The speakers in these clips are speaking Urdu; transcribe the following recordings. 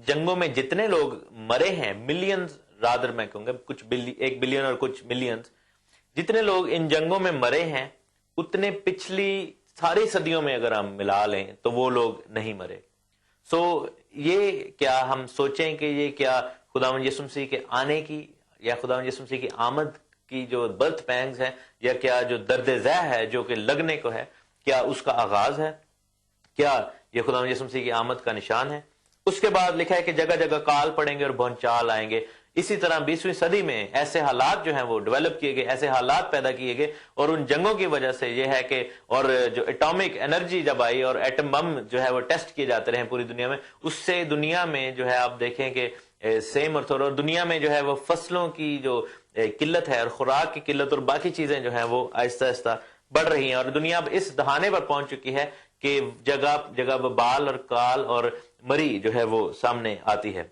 جنگوں میں جتنے لوگ مرے ہیں، ملینز رادر میں کہوں گا، کچھ 1 بلین اور کچھ ملینز، جتنے لوگ ان جنگوں میں مرے ہیں اتنے پچھلی ساری صدیوں میں اگر ہم ملا لیں تو وہ لوگ نہیں مرے۔ یہ کیا ہم سوچیں کہ یہ کیا خداوند یسوع مسیح کے آنے کی یا خداوند یسوع مسیح کی آمد کی جو برتھ پینگز ہے، یا کیا جو درد ذہ ہے جو کہ لگنے کو ہے، کیا اس کا آغاز ہے؟ کیا یہ خداوند یسوع مسیح کی آمد کا نشان ہے؟ اس کے بعد لکھا ہے کہ جگہ جگہ کال پڑیں گے اور بھونچال آئیں گے۔ اسی طرح 20ویں صدی میں ایسے حالات جو ہیں وہ ڈیولپ کیے گئے، ایسے حالات پیدا کیے گئے، اور ان جنگوں کی وجہ سے یہ ہے کہ اور جو اٹامک انرجی جب آئی اور ایٹم بم جو ہے وہ ٹیسٹ کیے جاتے رہے پوری دنیا میں، اس سے دنیا میں جو ہے آپ دیکھیں کہ سیم اور دنیا میں جو ہے وہ فصلوں کی جو قلت ہے اور خوراک کی قلت اور باقی چیزیں جو ہیں وہ آہستہ آہستہ بڑھ رہی ہیں، اور دنیا اب اس دہانے پر پہنچ چکی ہے کہ جگہ جگہ وبال اور کال اور مری جو ہے وہ سامنے آتی ہے۔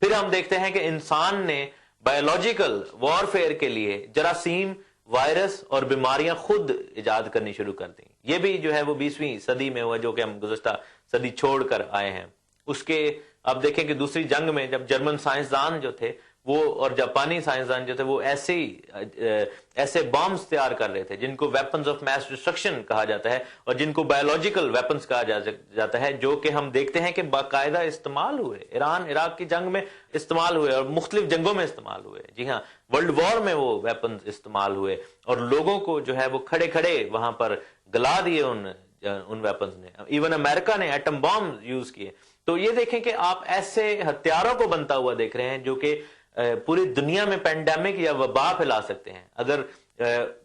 پھر ہم دیکھتے ہیں کہ انسان نے بایولوجیکل وارفیئر کے لیے جراثیم، وائرس اور بیماریاں خود ایجاد کرنی شروع کر دیں۔ یہ بھی جو ہے وہ 20ویں صدی میں ہوا جو کہ ہم گزشتہ صدی چھوڑ کر آئے ہیں۔ اس کے آپ دیکھیں کہ دوسری جنگ میں جب جرمن سائنسدان جو تھے وہ اور جاپانی سائنسدان جو تھے وہ ایسے بامز تیار کر رہے تھے جن کو ویپنز آف میس ڈسٹرکشن کہا جاتا ہے اور جن کو بایولوجیکل ویپنز کہا جاتا ہے، جو کہ ہم دیکھتے ہیں کہ باقاعدہ استعمال ہوئے، ایران عراق کی جنگ میں استعمال ہوئے اور مختلف جنگوں میں استعمال ہوئے۔ جی ہاں، ورلڈ وار میں وہ ویپنز استعمال ہوئے اور لوگوں کو جو ہے وہ کھڑے کھڑے وہاں پر گلا دیے ان ویپنز نے۔ ایون امریکہ نے ایٹم بام یوز کیے۔ تو یہ دیکھیں کہ آپ ایسے ہتھیاروں کو بنتا ہوا دیکھ رہے ہیں جو کہ پوری دنیا میں پینڈیمک یا وبا پھیلا سکتے ہیں۔ اگر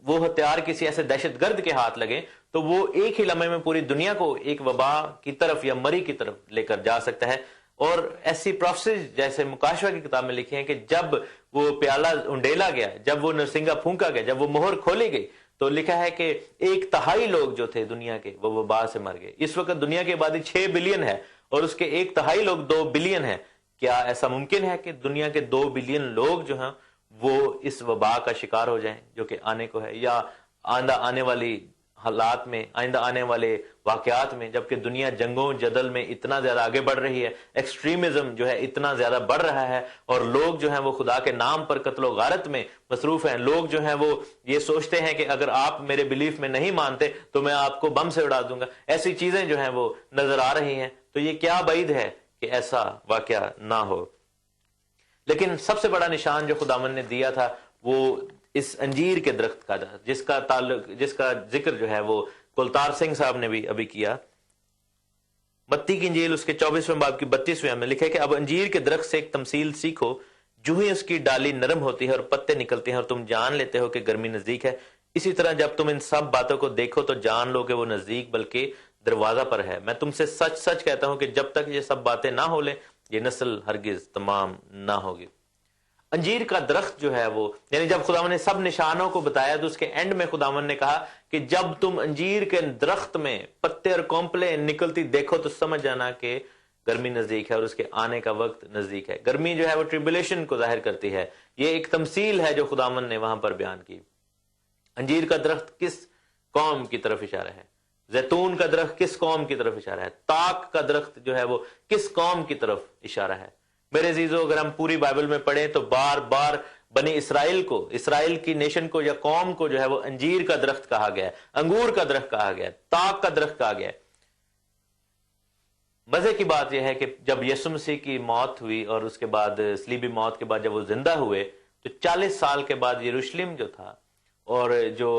وہ ہتھیار کسی ایسے دہشت گرد کے ہاتھ لگیں تو وہ ایک ہی لمحے میں پوری دنیا کو ایک وبا کی طرف یا مری کی طرف لے کر جا سکتا ہے۔ اور ایسی پروفیسیز جیسے مکاشفہ کی کتاب میں لکھی ہیں کہ جب وہ پیالہ انڈیلا گیا، جب وہ نرسنگا پھونکا گیا، جب وہ مہر کھولی گئی، تو لکھا ہے کہ 1/3 لوگ جو تھے دنیا کے وہ وبا سے مر گئے۔ اس وقت دنیا کی آبادی 6 بلین ہے اور اس کے 1/3 لوگ 2 بلین ہیں۔ کیا ایسا ممکن ہے کہ دنیا کے 2 بلین لوگ جو ہیں وہ اس وبا کا شکار ہو جائیں جو کہ آنے کو ہے، یا آئندہ آنے والی حالات میں، آئندہ آنے والے واقعات میں، جبکہ دنیا جنگوں جدل میں اتنا زیادہ آگے بڑھ رہی ہے، ایکسٹریمزم جو ہے اتنا زیادہ بڑھ رہا ہے، اور لوگ جو ہیں وہ خدا کے نام پر قتل و غارت میں مصروف ہیں۔ لوگ جو ہیں وہ یہ سوچتے ہیں کہ اگر آپ میرے بلیف میں نہیں مانتے تو میں آپ کو بم سے اڑا دوں گا۔ ایسی چیزیں جو ہیں وہ نظر آ رہی ہیں۔ تو یہ کیا بعید ہے کہ ایسا واقعہ نہ ہو۔ لیکن سب سے بڑا نشان جو خداوند نے دیا تھا وہ اس انجیر کے درخت کا تھا، جس کا ذکر جو ہے وہ کلتار سنگھ صاحب نے بھی ابھی کیا۔ متی کی انجیل اس کے 24ویں باب کی 32ویں میں لکھا ہے کہ اب انجیر کے درخت سے ایک تمثیل سیکھو، جو ہی اس کی ڈالی نرم ہوتی ہے اور پتے نکلتے ہیں اور تم جان لیتے ہو کہ گرمی نزدیک ہے، اسی طرح جب تم ان سب باتوں کو دیکھو تو جان لو کہ وہ نزدیک بلکہ دروازہ پر ہے۔ میں تم سے سچ سچ کہتا ہوں کہ جب تک یہ سب باتیں نہ ہو لیں یہ نسل ہرگز تمام نہ ہوگی۔ انجیر کا درخت جو ہے وہ، یعنی جب خداوند نے سب نشانوں کو بتایا تو اس کے اینڈ میں خداوند نے کہا کہ جب تم انجیر کے درخت میں پتے اور کونپلیں نکلتی دیکھو تو سمجھ جانا کہ گرمی نزدیک ہے اور اس کے آنے کا وقت نزدیک ہے۔ گرمی جو ہے وہ ٹریبولیشن کو ظاہر کرتی ہے۔ یہ ایک تمثیل ہے جو خداوند نے وہاں پر بیان کی۔ انجیر کا درخت کس قوم کی طرف اشارہ ہے؟ زیتون کا درخت کس قوم کی طرف اشارہ ہے؟ تاک کا درخت جو ہے وہ کس قوم کی طرف اشارہ ہے؟ میرے عزیزو، اگر ہم پوری بائبل میں پڑھیں تو بار بار بنی اسرائیل کو، اسرائیل کی نیشن کو یا قوم کو جو ہے وہ انجیر کا درخت کہا گیا ہے، انگور کا درخت کہا گیا ہے، تاک کا درخت کہا گیا ہے۔ مزے کی بات یہ ہے کہ جب یسوع مسیح کی موت ہوئی اور اس کے بعد صلیبی موت کے بعد جب وہ زندہ ہوئے تو 40 سال کے بعد یروشلم جو تھا اور جو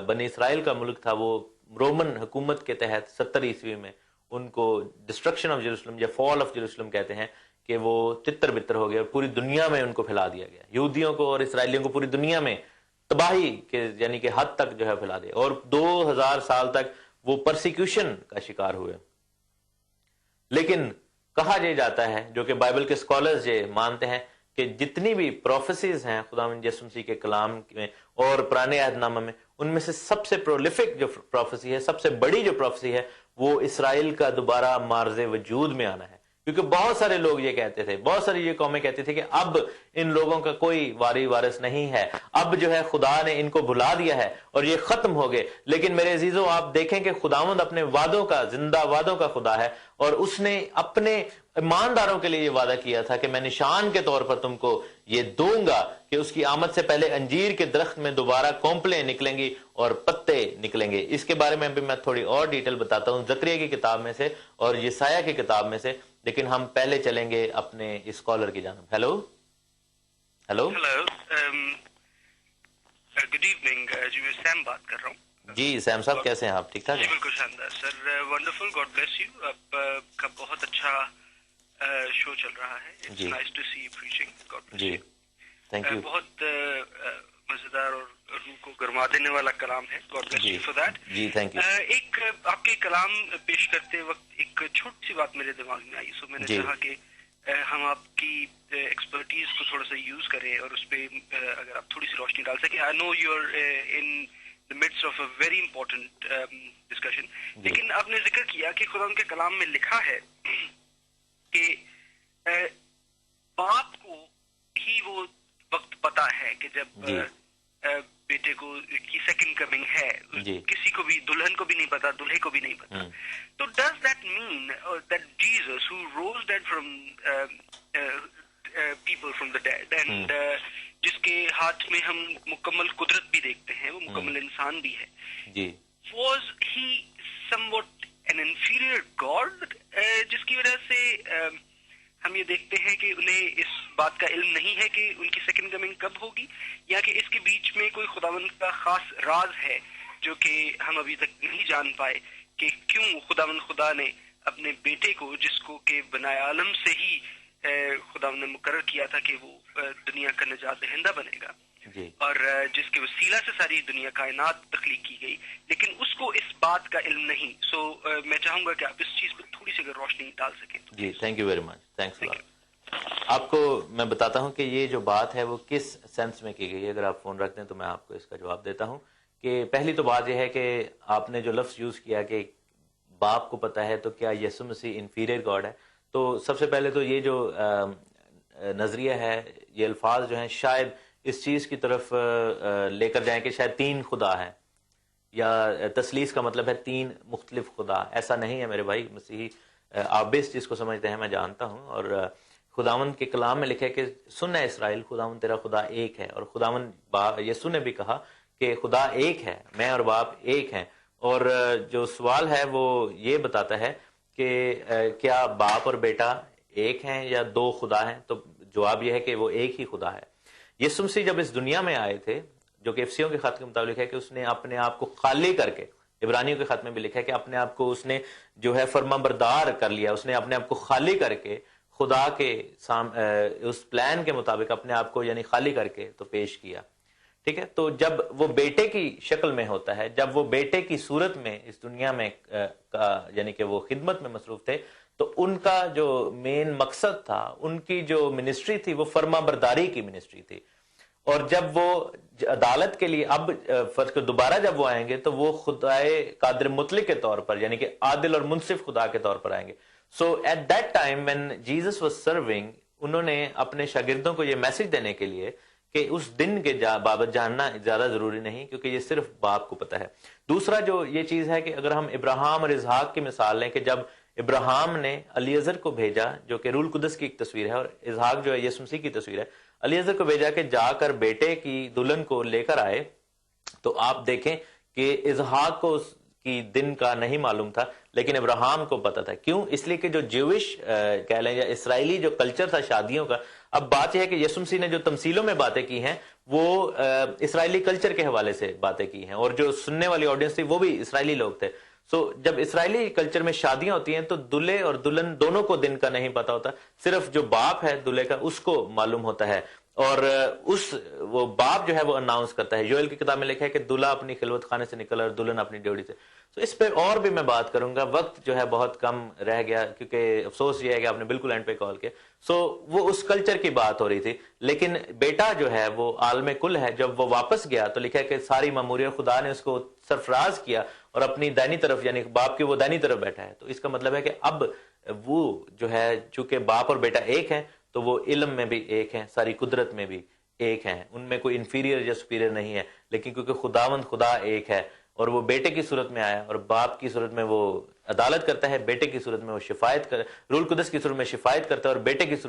بنی اسرائیل کا ملک تھا وہ رومن حکومت کے تحت 70 عیسوی میں ان کو ڈسٹرکشن آف جیروسلم یا فال آف جیروسلم کہتے ہیں کہ وہ تتر بتر ہو گیا اور پوری دنیا میں ان کو پھیلا دیا گیا، یہودیوں کو اور اسرائیلیوں کو پوری دنیا میں تباہی کے یعنی کہ حد تک جو ہے پھیلا دیا، اور 2000 سال تک وہ پرسیکیوشن کا شکار ہوئے۔ لیکن کہا یہ جاتا ہے، جو کہ بائبل کے سکولرز یہ مانتے ہیں، کہ جتنی بھی پروفیسیز ہیں خداوند یسوع مسیح کے کلام میں اور پرانے عہد نامہ میں، ان میں سے سب سے پرولیفک جو پروفیسی ہے، سب سے بڑی جو پروفیسی ہے، وہ اسرائیل کا دوبارہ مارز وجود میں آنا ہے۔ کیونکہ بہت سارے لوگ یہ کہتے تھے, بہت ساری یہ قومیں کہتی تھی کہ اب ان لوگوں کا کوئی وارث نہیں ہے, اب جو ہے خدا نے ان کو بھلا دیا ہے اور یہ ختم ہو گئے. لیکن میرے عزیزو آپ دیکھیں کہ خداوند اپنے وعدوں کا, زندہ وعدوں کا خدا ہے, اور اس نے اپنے ایمانداروں کے لیے یہ وعدہ کیا تھا کہ میں نشان کے طور پر تم کو یہ دوں گا کہ اس کی آمد سے پہلے انجیر کے درخت میں دوبارہ کونپلیں نکلیں گی اور پتے نکلیں گے. اس کے بارے میں بھی میں تھوڑی اور ڈیٹیل بتاتا ہوں زکریا کی کتاب میں سے اور یسایہ کی کتاب میں سے, لیکن ہم پہلے چلیں گے اپنے اسکالر کی جانب. ہیلو ہیلو گڈ ایوننگ جی, میں سیم بات کر رہا ہوں. جی سیم صاحب کیسے ہیں آپ؟ ٹھیک ٹھاک جی بالکل شاندار sir, wonderful, God bless you. آپ کا بہت اچھا شو چل رہا ہے. It's nice to see you preaching. God bless جی, یو. Thank you. بہت مزیدار اور روح کو گرما دینے والا کلام ہے. God bless you for that. جی تھینک یو. ایک آپ کے کلام پیش کرتے وقت ایک چھوٹی سی بات میرے دماغ میں آئی, سو میں نے چاہا کہ ہم آپ کی ایکسپرٹیز کو تھوڑا سا یوز کریں اور اس پہ اگر آپ تھوڑی سی روشنی ڈال سکیں. I know you are in the midst of a very important discussion. لیکن آپ نے ذکر کیا کہ خدا ان کے کلام میں لکھا ہے کہ باپ کو ہی وہ وقت پتا ہے کہ جب بیٹے کو کی سیکنڈ کمنگ ہے. کسی کو بھی, دلہن کو بھی نہیں پتا, دلہے کو بھی نہیں پتا. تو does that mean that Jesus who rose dead from people from the dead and جس کے ہاتھ میں ہم مکمل قدرت بھی دیکھتے ہیں, وہ مکمل انسان بھی ہے, was he some what an inferior God, جس کی وجہ سے ہم یہ دیکھتے ہیں کہ انہیں اس بات کا علم نہیں ہے کہ ان کی سیکنڈ کمنگ کب ہوگی, یا کہ اس کے بیچ میں کوئی خداوند کا خاص راز ہے جو کہ ہم ابھی تک نہیں جان پائے کہ کیوں خدا نے اپنے بیٹے کو, جس کو کہ بنائے عالم سے ہی خداوند نے مقرر کیا تھا کہ وہ دنیا کا نجات دہندہ بنے گا, اور جس کے وسیلہ سے ساری دنیا کائنات تخلیق کی گئی, لیکن اس کو اس بات کا علم نہیں. سو میں چاہوں گا کہ آپ اس چیز پہ تھوڑی سی اگر روشنی ڈال سکیں. جی thank you very much, thanks a lot. آپ کو میں بتاتا ہوں کہ یہ جو بات ہے وہ کس سینس میں کی گئی ہے. اگر آپ فون رکھ دیں تو میں آپ کو اس کا جواب دیتا ہوں. کہ پہلی تو بات یہ ہے کہ آپ نے جو لفظ یوز کیا کہ باپ کو پتا ہے, تو کیا یسوع مسیح انفیریئر گاڈ ہے؟ تو سب سے پہلے تو یہ جو نظریہ ہے, یہ الفاظ جو ہیں شاید اس چیز کی طرف لے کر جائیں کہ شاید تین خدا ہیں, یا تثلیث کا مطلب ہے تین مختلف خدا. ایسا نہیں ہے میرے بھائی مسیحی, آپ بھی اس چیز کو سمجھتے ہیں, میں جانتا ہوں. اور خداوند کے کلام میں لکھا ہے کہ سن اے اسرائیل, خداوند تیرا خدا ایک ہے. اور خداوند یسوع نے بھی کہا کہ خدا ایک ہے, میں اور باپ ایک ہیں. اور جو سوال ہے وہ یہ بتاتا ہے کہ کیا باپ اور بیٹا ایک ہیں یا دو خدا ہیں؟ تو جواب یہ ہے کہ وہ ایک ہی خدا ہے. یسوع مسیح جب اس دنیا میں آئے تھے, جو کہ افسیوں کے خط کے مطابق ہے کہ اس نے اپنے آپ کو خالی کر کے, عبرانیوں کے خط میں بھی لکھا ہے کہ اپنے آپ کو اس نے جو ہے فرما بردار کر لیا, اس نے اپنے آپ کو خالی کر کے خدا کے اس پلان کے مطابق اپنے آپ کو یعنی خالی کر کے تو پیش کیا. ٹھیک ہے, تو جب وہ بیٹے کی شکل میں ہوتا ہے, جب وہ بیٹے کی صورت میں اس دنیا میں یعنی کہ وہ خدمت میں مصروف تھے, تو ان کا جو مین مقصد تھا, ان کی جو منسٹری تھی, وہ فرما برداری کی منسٹری تھی. اور جب وہ عدالت کے لیے اب فرض کر دوبارہ جب وہ آئیں گے, تو وہ خدائے قادر مطلق کے طور پر یعنی کہ عادل اور منصف خدا کے طور پر آئیں گے. So at that time when Jesus was serving, انہوں نے اپنے شاگردوں کو یہ میسج دینے کے لیے کہ اس دن کے بابت جاننا زیادہ ضروری نہیں, کیونکہ یہ صرف باپ کو پتہ ہے. دوسرا جو یہ چیز ہے کہ اگر ہم ابراہیم اور اسحاق کی مثال لیں, کہ جب ابراہیم نے الیعزر کو بھیجا جو کہ روح القدس کی ایک تصویر ہے, اور اسحاق جو ہے یسوع مسیح کی تصویر ہے, الیعزر کو بھیجا کہ جا کر بیٹے کی دلہن کو لے کر آئے, تو آپ دیکھیں کہ اسحاق کو کی دن کا نہیں معلوم تھا, لیکن ابراہیم کو پتا تھا. کیوں؟ اس لیے کہ جو جیوش کہہ لیں یا اسرائیلی جو کلچر تھا شادیوں کا, اب بات یہ ہے کہ یسوع مسیح نے جو تمثیلوں میں باتیں کی ہیں وہ اسرائیلی کلچر کے حوالے سے باتیں کی ہیں, اور جو سننے والی آڈینس تھی وہ بھی اسرائیلی لوگ تھے. سو جب اسرائیلی کلچر میں شادیاں ہوتی ہیں تو دلہے اور دلہن دونوں کو دن کا نہیں پتا ہوتا, صرف جو باپ ہے دلہے کا اس کو معلوم ہوتا ہے, اور وہ باپ جو ہے وہ اناؤنس کرتا ہے. یوئیل کی کتاب میں لکھا ہے کہ دلہا اپنی خلوت خانے سے نکل اور دلہن اپنی ڈیوڑی سے. تو اس پہ اور بھی میں بات کروں گا, وقت جو ہے بہت کم رہ گیا, کیونکہ افسوس یہ ہے کہ آپ نے بالکل اینڈ پہ کال کیا. سو وہ اس کلچر کی بات ہو رہی تھی, لیکن بیٹا جو ہے وہ عالم کل ہے. جب وہ واپس گیا تو لکھا ہے کہ ساری ماموریت خدا نے اس کو سرفراز کیا اور اپنی دائنی طرف یعنی باپ کی وہ دائنی طرف بیٹھا ہے. تو اس کا مطلب ہے کہ اب وہ جو ہے چونکہ باپ اور بیٹا ایک ہیں تو وہ علم میں بھی ایک ہیں, ساری قدرت میں بھی ایک ہیں, ان میں کوئی انفیریئر یا سپیریئر نہیں ہے, لیکن کیونکہ خداوند خدا ایک ہے اور وہ بیٹے کی صورت میں آیا اور باپ کی صورت میں وہ عدالت کرتا ہے, بیٹے کی صورت میں وہ شفایت روح القدس کی صورت میں شفایت کرتا ہے اور بیٹے کی صورت